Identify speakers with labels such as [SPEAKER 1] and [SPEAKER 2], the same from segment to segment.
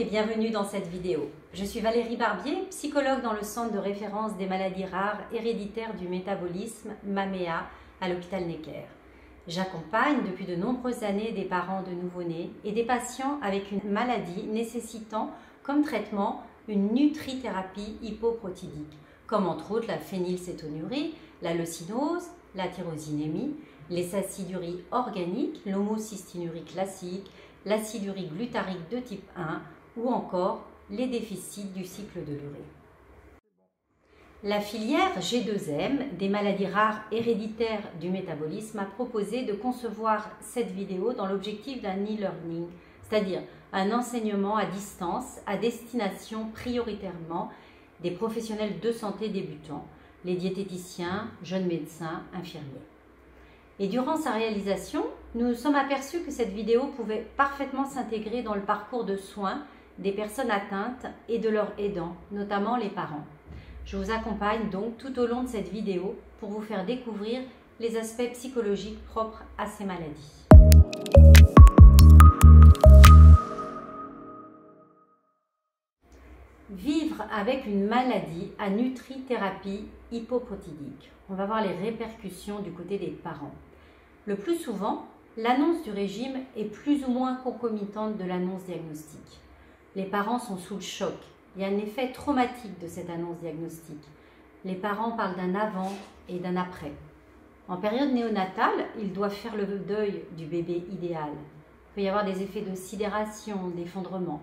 [SPEAKER 1] et bienvenue dans cette vidéo. Je suis Valérie Barbier, psychologue dans le centre de référence des maladies rares héréditaires du métabolisme, MAMEA, à l'hôpital Necker. J'accompagne depuis de nombreuses années des parents de nouveau-nés et des patients avec une maladie nécessitant comme traitement une nutrithérapie hypoprotidique, comme entre autres la phénylcétonurie, la leucinose, la tyrosinémie, les aciduries organiques, l'homocystinurie classique, l'acidurie glutarique de type 1 ou encore les déficits du cycle de l'urée. La filière G2M des maladies rares héréditaires du métabolisme a proposé de concevoir cette vidéo dans l'objectif d'un e-learning, c'est-à-dire un enseignement à distance à destination prioritairement des professionnels de santé débutants, les diététiciens, jeunes médecins, infirmiers. Et durant sa réalisation, nous nous sommes aperçus que cette vidéo pouvait parfaitement s'intégrer dans le parcours de soins des personnes atteintes et de leurs aidants, notamment les parents. Je vous accompagne donc tout au long de cette vidéo pour vous faire découvrir les aspects psychologiques propres à ces maladies. Vivre avec une maladie à nutrithérapie hypoprotidique. On va voir les répercussions du côté des parents. Le plus souvent, l'annonce du régime est plus ou moins concomitante de l'annonce diagnostique. Les parents sont sous le choc. Il y a un effet traumatique de cette annonce diagnostique. Les parents parlent d'un avant et d'un après. En période néonatale, ils doivent faire le deuil du bébé idéal. Il peut y avoir des effets de sidération, d'effondrement.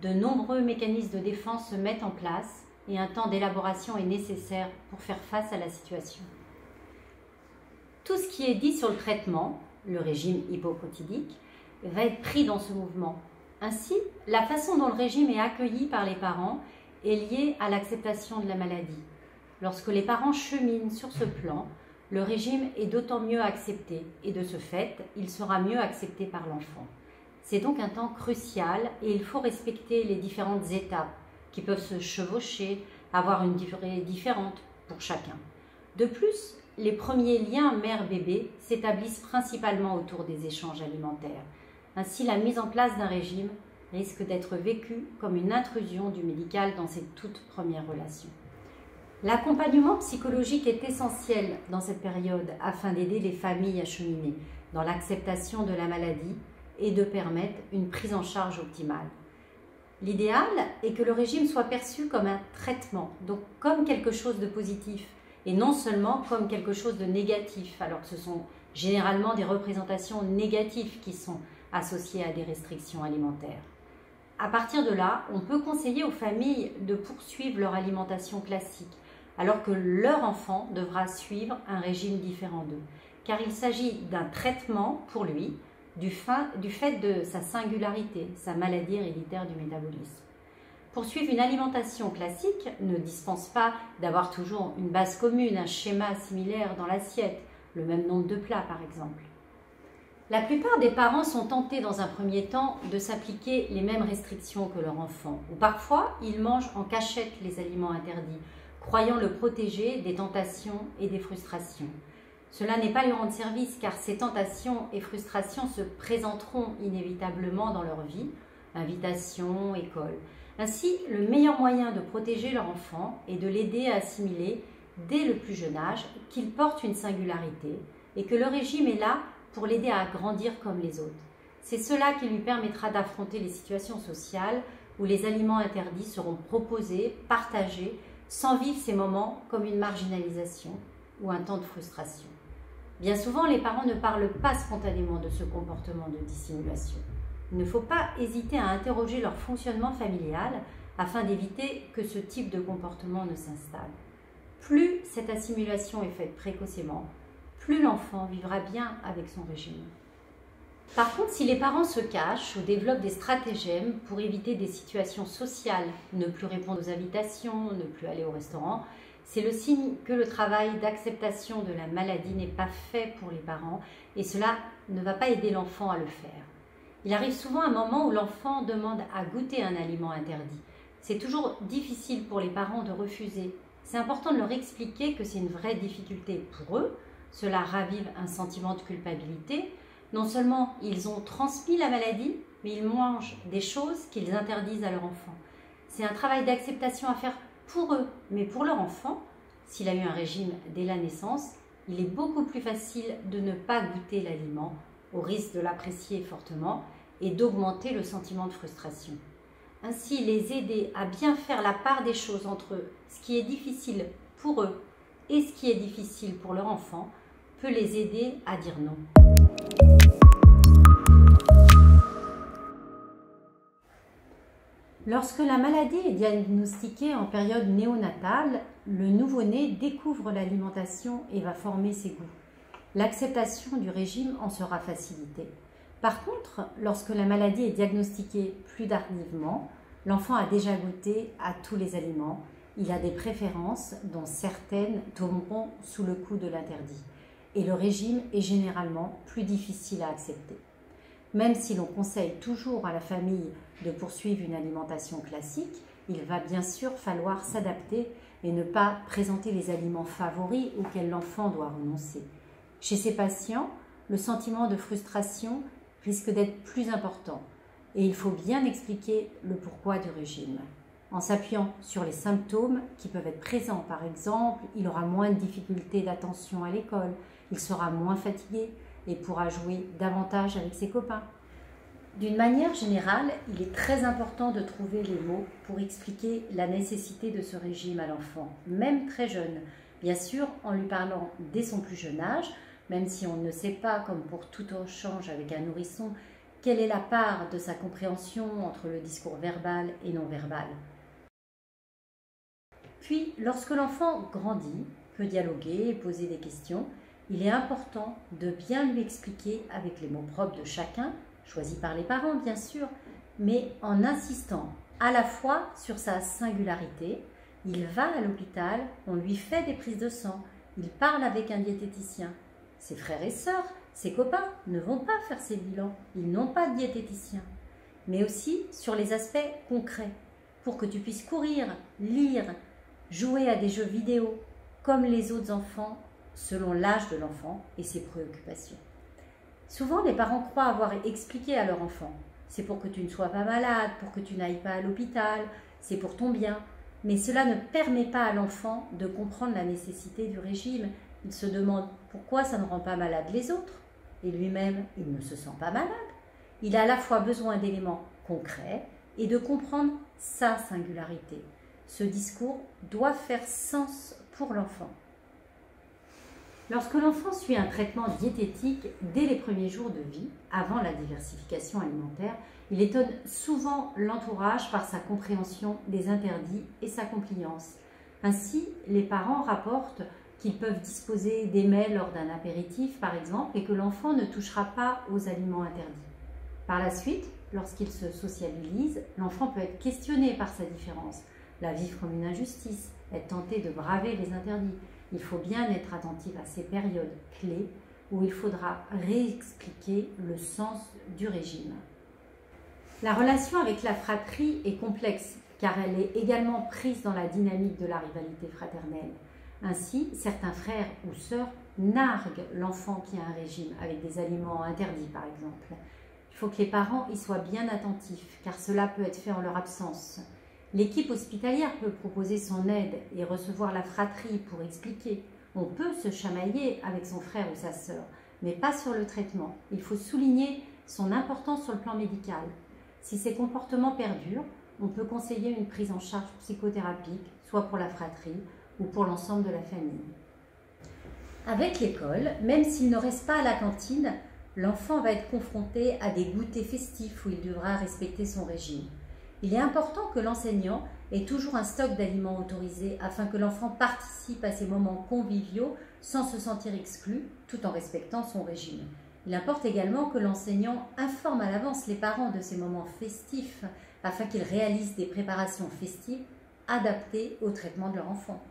[SPEAKER 1] De nombreux mécanismes de défense se mettent en place et un temps d'élaboration est nécessaire pour faire face à la situation. Tout ce qui est dit sur le traitement, le régime hypoprotidique, va être pris dans ce mouvement. Ainsi, la façon dont le régime est accueilli par les parents est liée à l'acceptation de la maladie. Lorsque les parents cheminent sur ce plan, le régime est d'autant mieux accepté et de ce fait, il sera mieux accepté par l'enfant. C'est donc un temps crucial et il faut respecter les différentes étapes qui peuvent se chevaucher, avoir une durée différente pour chacun. De plus, les premiers liens mère-bébé s'établissent principalement autour des échanges alimentaires. Ainsi, la mise en place d'un régime risque d'être vécue comme une intrusion du médical dans ces toutes premières relations. L'accompagnement psychologique est essentiel dans cette période afin d'aider les familles à cheminer dans l'acceptation de la maladie et de permettre une prise en charge optimale. L'idéal est que le régime soit perçu comme un traitement, donc comme quelque chose de positif, et non seulement comme quelque chose de négatif, alors que ce sont généralement des représentations négatives qui sont associées à des restrictions alimentaires. À partir de là, on peut conseiller aux familles de poursuivre leur alimentation classique, alors que leur enfant devra suivre un régime différent d'eux, car il s'agit d'un traitement pour lui, du fait de sa singularité, sa maladie héréditaire du métabolisme. Poursuivre une alimentation classique ne dispense pas d'avoir toujours une base commune, un schéma similaire dans l'assiette, le même nombre de plats par exemple. La plupart des parents sont tentés dans un premier temps de s'appliquer les mêmes restrictions que leur enfant, ou parfois ils mangent en cachette les aliments interdits, croyant le protéger des tentations et des frustrations. Cela n'est pas lui rendre service car ces tentations et frustrations se présenteront inévitablement dans leur vie, invitation, école. Ainsi, le meilleur moyen de protéger leur enfant est de l'aider à assimiler dès le plus jeune âge qu'il porte une singularité et que le régime est là pour l'aider à grandir comme les autres. C'est cela qui lui permettra d'affronter les situations sociales où les aliments interdits seront proposés, partagés, sans vivre ces moments comme une marginalisation ou un temps de frustration. Bien souvent, les parents ne parlent pas spontanément de ce comportement de dissimulation. Il ne faut pas hésiter à interroger leur fonctionnement familial afin d'éviter que ce type de comportement ne s'installe. Plus cette assimilation est faite précocement, plus l'enfant vivra bien avec son régime. Par contre, si les parents se cachent ou développent des stratagèmes pour éviter des situations sociales, ne plus répondre aux invitations, ne plus aller au restaurant, c'est le signe que le travail d'acceptation de la maladie n'est pas fait pour les parents et cela ne va pas aider l'enfant à le faire. Il arrive souvent un moment où l'enfant demande à goûter un aliment interdit. C'est toujours difficile pour les parents de refuser. C'est important de leur expliquer que c'est une vraie difficulté pour eux. Cela ravive un sentiment de culpabilité. Non seulement ils ont transmis la maladie, mais ils mangent des choses qu'ils interdisent à leur enfant. C'est un travail d'acceptation à faire pour eux, mais pour leur enfant, s'il a eu un régime dès la naissance, il est beaucoup plus facile de ne pas goûter l'aliment, au risque de l'apprécier fortement et d'augmenter le sentiment de frustration. Ainsi, les aider à bien faire la part des choses entre ce qui est difficile pour eux et ce qui est difficile pour leur enfant peut les aider à dire non. Lorsque la maladie est diagnostiquée en période néonatale, le nouveau-né découvre l'alimentation et va former ses goûts. L'acceptation du régime en sera facilitée. Par contre, lorsque la maladie est diagnostiquée plus tardivement, l'enfant a déjà goûté à tous les aliments. Il a des préférences dont certaines tomberont sous le coup de l'interdit. Et le régime est généralement plus difficile à accepter. Même si l'on conseille toujours à la famille de poursuivre une alimentation classique, il va bien sûr falloir s'adapter et ne pas présenter les aliments favoris auxquels l'enfant doit renoncer. Chez ces patients, le sentiment de frustration risque d'être plus important et il faut bien expliquer le pourquoi du régime. En s'appuyant sur les symptômes qui peuvent être présents, par exemple, il aura moins de difficultés d'attention à l'école, il sera moins fatigué et pourra jouer davantage avec ses copains. D'une manière générale, il est très important de trouver les mots pour expliquer la nécessité de ce régime à l'enfant, même très jeune. Bien sûr, en lui parlant dès son plus jeune âge, même si on ne sait pas, comme pour tout échange avec un nourrisson, quelle est la part de sa compréhension entre le discours verbal et non verbal. Puis, lorsque l'enfant grandit, peut dialoguer et poser des questions, il est important de bien lui expliquer avec les mots propres de chacun, choisis par les parents bien sûr, mais en insistant à la fois sur sa singularité. Il va à l'hôpital, on lui fait des prises de sang, il parle avec un diététicien. Ses frères et sœurs, ses copains ne vont pas faire ces bilans, ils n'ont pas de diététicien. Mais aussi sur les aspects concrets, pour que tu puisses courir, lire, jouer à des jeux vidéo, comme les autres enfants, selon l'âge de l'enfant et ses préoccupations. Souvent, les parents croient avoir expliqué à leur enfant. C'est pour que tu ne sois pas malade, pour que tu n'ailles pas à l'hôpital, c'est pour ton bien. Mais cela ne permet pas à l'enfant de comprendre la nécessité du régime. Il se demande pourquoi ça ne rend pas malade les autres. Et lui-même, il ne se sent pas malade. Il a à la fois besoin d'éléments concrets et de comprendre sa singularité. Ce discours doit faire sens pour l'enfant. Lorsque l'enfant suit un traitement diététique dès les premiers jours de vie, avant la diversification alimentaire, il étonne souvent l'entourage par sa compréhension des interdits et sa compliance. Ainsi, les parents rapportent qu'ils peuvent disposer des mets lors d'un apéritif, par exemple, et que l'enfant ne touchera pas aux aliments interdits. Par la suite, lorsqu'il se sociabilise, l'enfant peut être questionné par sa différence, la vivre comme une injustice, être tenté de braver les interdits. Il faut bien être attentif à ces périodes clés où il faudra réexpliquer le sens du régime. La relation avec la fratrie est complexe car elle est également prise dans la dynamique de la rivalité fraternelle. Ainsi, certains frères ou sœurs narguent l'enfant qui a un régime avec des aliments interdits par exemple. Il faut que les parents y soient bien attentifs car cela peut être fait en leur absence. L'équipe hospitalière peut proposer son aide et recevoir la fratrie pour expliquer. On peut se chamailler avec son frère ou sa sœur, mais pas sur le traitement. Il faut souligner son importance sur le plan médical. Si ces comportements perdurent, on peut conseiller une prise en charge psychothérapique, soit pour la fratrie ou pour l'ensemble de la famille. Avec l'école, même s'il ne reste pas à la cantine, l'enfant va être confronté à des goûters festifs où il devra respecter son régime. Il est important que l'enseignant ait toujours un stock d'aliments autorisés afin que l'enfant participe à ces moments conviviaux sans se sentir exclu, tout en respectant son régime. Il importe également que l'enseignant informe à l'avance les parents de ces moments festifs afin qu'ils réalisent des préparations festives adaptées au traitement de leur enfant.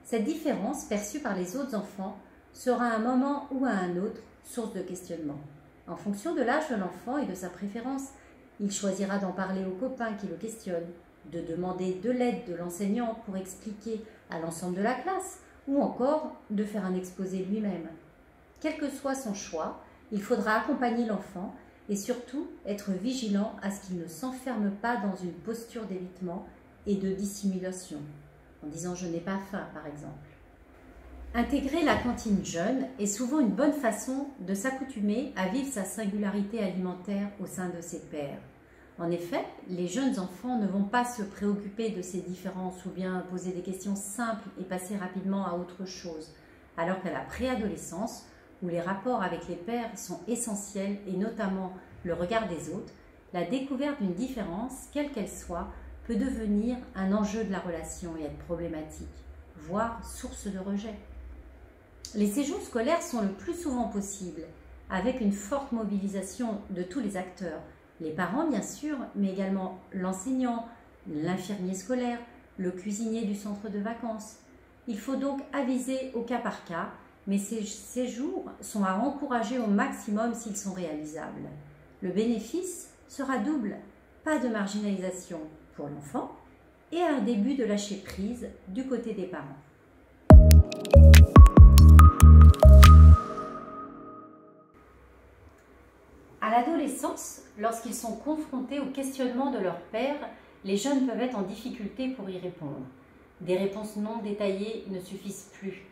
[SPEAKER 1] Cette différence perçue par les autres enfants sera à un moment ou à un autre source de questionnement. En fonction de l'âge de l'enfant et de sa préférence, il choisira d'en parler aux copains qui le questionnent, de demander de l'aide de l'enseignant pour expliquer à l'ensemble de la classe ou encore de faire un exposé lui-même. Quel que soit son choix, il faudra accompagner l'enfant et surtout être vigilant à ce qu'il ne s'enferme pas dans une posture d'évitement et de dissimulation, en disant « je n'ai pas faim » par exemple. Intégrer la cantine jeune est souvent une bonne façon de s'accoutumer à vivre sa singularité alimentaire au sein de ses pairs. En effet, les jeunes enfants ne vont pas se préoccuper de ces différences ou bien poser des questions simples et passer rapidement à autre chose, alors qu'à la préadolescence, où les rapports avec les pairs sont essentiels et notamment le regard des autres, la découverte d'une différence, quelle qu'elle soit, peut devenir un enjeu de la relation et être problématique, voire source de rejet. Les séjours scolaires sont le plus souvent possibles, avec une forte mobilisation de tous les acteurs, les parents bien sûr, mais également l'enseignant, l'infirmier scolaire, le cuisinier du centre de vacances. Il faut donc aviser au cas par cas, mais ces séjours sont à encourager au maximum s'ils sont réalisables. Le bénéfice sera double, pas de marginalisation pour l'enfant et un début de lâcher prise du côté des parents. À l'adolescence, lorsqu'ils sont confrontés au questionnement de leur père, les jeunes peuvent être en difficulté pour y répondre. Des réponses non détaillées ne suffisent plus,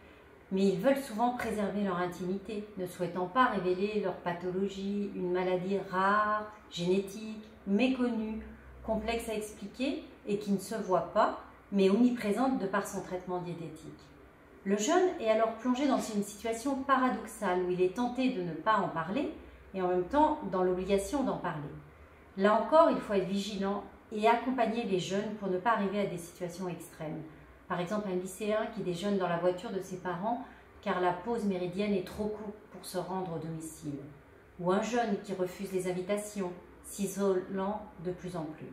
[SPEAKER 1] mais ils veulent souvent préserver leur intimité, ne souhaitant pas révéler leur pathologie, une maladie rare, génétique, méconnue, complexe à expliquer et qui ne se voit pas, mais omniprésente de par son traitement diététique. Le jeune est alors plongé dans une situation paradoxale où il est tenté de ne pas en parler, et en même temps dans l'obligation d'en parler. Là encore, il faut être vigilant et accompagner les jeunes pour ne pas arriver à des situations extrêmes. Par exemple, un lycéen qui déjeune dans la voiture de ses parents car la pause méridienne est trop courte pour se rendre au domicile. Ou un jeune qui refuse les invitations, s'isolant de plus en plus.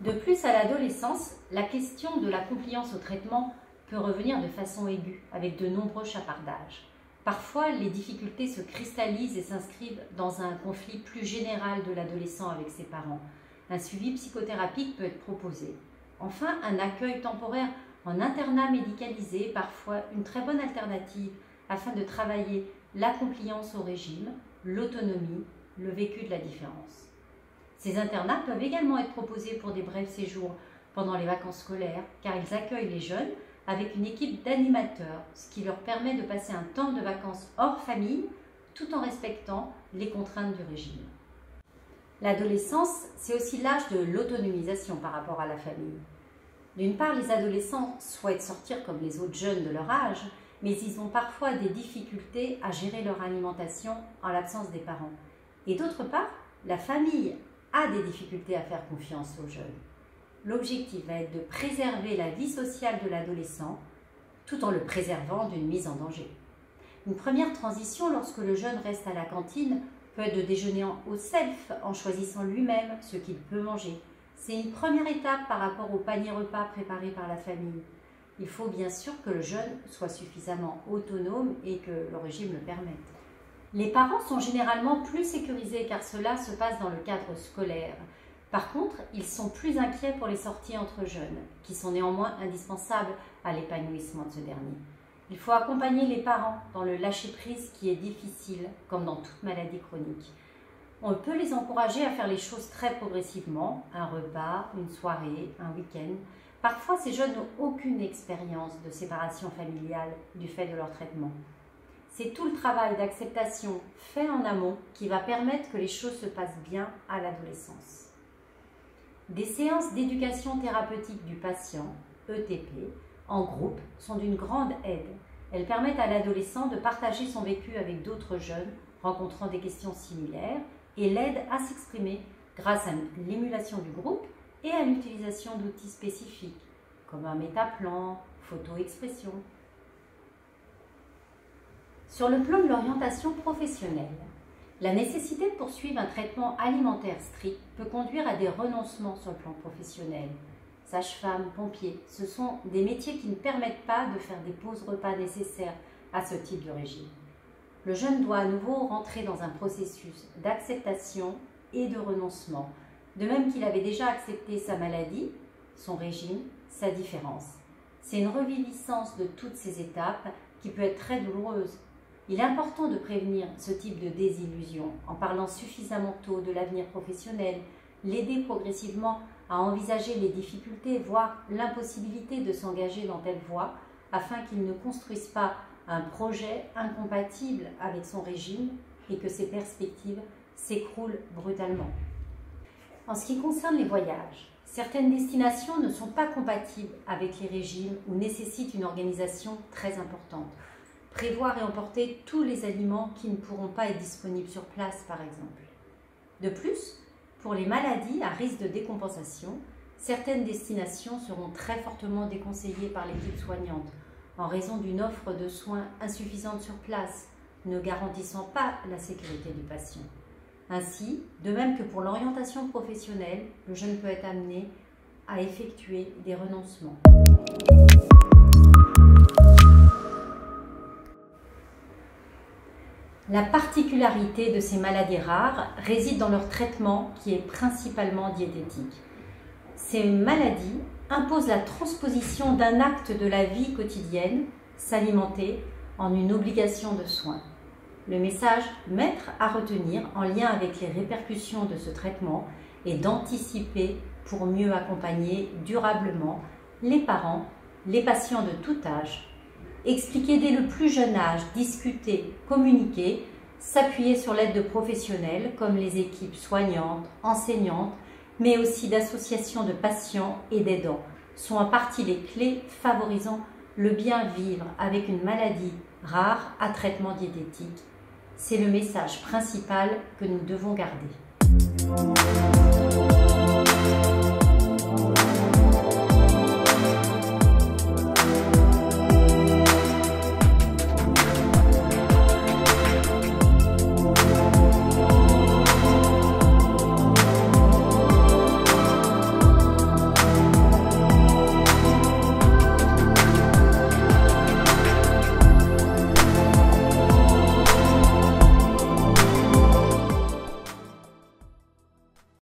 [SPEAKER 1] De plus, à l'adolescence, la question de la compliance au traitement peut revenir de façon aiguë, avec de nombreux chapardages. Parfois, les difficultés se cristallisent et s'inscrivent dans un conflit plus général de l'adolescent avec ses parents. Un suivi psychothérapique peut être proposé. Enfin, un accueil temporaire en internat médicalisé est parfois une très bonne alternative afin de travailler la compliance au régime, l'autonomie, le vécu de la différence. Ces internats peuvent également être proposés pour des brefs séjours pendant les vacances scolaires car ils accueillent les jeunes avec une équipe d'animateurs, ce qui leur permet de passer un temps de vacances hors famille tout en respectant les contraintes du régime. L'adolescence, c'est aussi l'âge de l'autonomisation par rapport à la famille. D'une part, les adolescents souhaitent sortir comme les autres jeunes de leur âge, mais ils ont parfois des difficultés à gérer leur alimentation en l'absence des parents. Et d'autre part, la famille a des difficultés à faire confiance aux jeunes. L'objectif va être de préserver la vie sociale de l'adolescent tout en le préservant d'une mise en danger. Une première transition lorsque le jeune reste à la cantine peut être de déjeuner au self en choisissant lui-même ce qu'il peut manger. C'est une première étape par rapport au panier repas préparé par la famille. Il faut bien sûr que le jeune soit suffisamment autonome et que le régime le permette. Les parents sont généralement plus sécurisés car cela se passe dans le cadre scolaire. Par contre, ils sont plus inquiets pour les sorties entre jeunes, qui sont néanmoins indispensables à l'épanouissement de ce dernier. Il faut accompagner les parents dans le lâcher-prise qui est difficile, comme dans toute maladie chronique. On peut les encourager à faire les choses très progressivement, un repas, une soirée, un week-end. Parfois, ces jeunes n'ont aucune expérience de séparation familiale du fait de leur traitement. C'est tout le travail d'acceptation fait en amont qui va permettre que les choses se passent bien à l'adolescence. Des séances d'éducation thérapeutique du patient, ETP, en groupe, sont d'une grande aide. Elles permettent à l'adolescent de partager son vécu avec d'autres jeunes rencontrant des questions similaires et l'aident à s'exprimer grâce à l'émulation du groupe et à l'utilisation d'outils spécifiques, comme un métaplan, photo-expression. Sur le plan de l'orientation professionnelle, la nécessité de poursuivre un traitement alimentaire strict peut conduire à des renoncements sur le plan professionnel. Sage-femme, pompier, ce sont des métiers qui ne permettent pas de faire des pauses repas nécessaires à ce type de régime. Le jeune doit à nouveau rentrer dans un processus d'acceptation et de renoncement, de même qu'il avait déjà accepté sa maladie, son régime, sa différence. C'est une reviviscence de toutes ces étapes qui peut être très douloureuse. Il est important de prévenir ce type de désillusion en parlant suffisamment tôt de l'avenir professionnel, l'aider progressivement à envisager les difficultés, voire l'impossibilité de s'engager dans telle voie, afin qu'il ne construise pas un projet incompatible avec son régime et que ses perspectives s'écroulent brutalement. En ce qui concerne les voyages, certaines destinations ne sont pas compatibles avec les régimes ou nécessitent une organisation très importante. Prévoir et emporter tous les aliments qui ne pourront pas être disponibles sur place, par exemple. De plus, pour les maladies à risque de décompensation, certaines destinations seront très fortement déconseillées par l'équipe soignante en raison d'une offre de soins insuffisante sur place, ne garantissant pas la sécurité du patient. Ainsi, de même que pour l'orientation professionnelle, le jeune peut être amené à effectuer des renoncements. La particularité de ces maladies rares réside dans leur traitement qui est principalement diététique. Ces maladies imposent la transposition d'un acte de la vie quotidienne, s'alimenter, en une obligation de soins. Le message maître à retenir en lien avec les répercussions de ce traitement est d'anticiper pour mieux accompagner durablement les parents, les patients de tout âge. Expliquer dès le plus jeune âge, discuter, communiquer, s'appuyer sur l'aide de professionnels comme les équipes soignantes, enseignantes, mais aussi d'associations de patients et d'aidants, sont en partie les clés favorisant le bien vivre avec une maladie rare à traitement diététique. C'est le message principal que nous devons garder.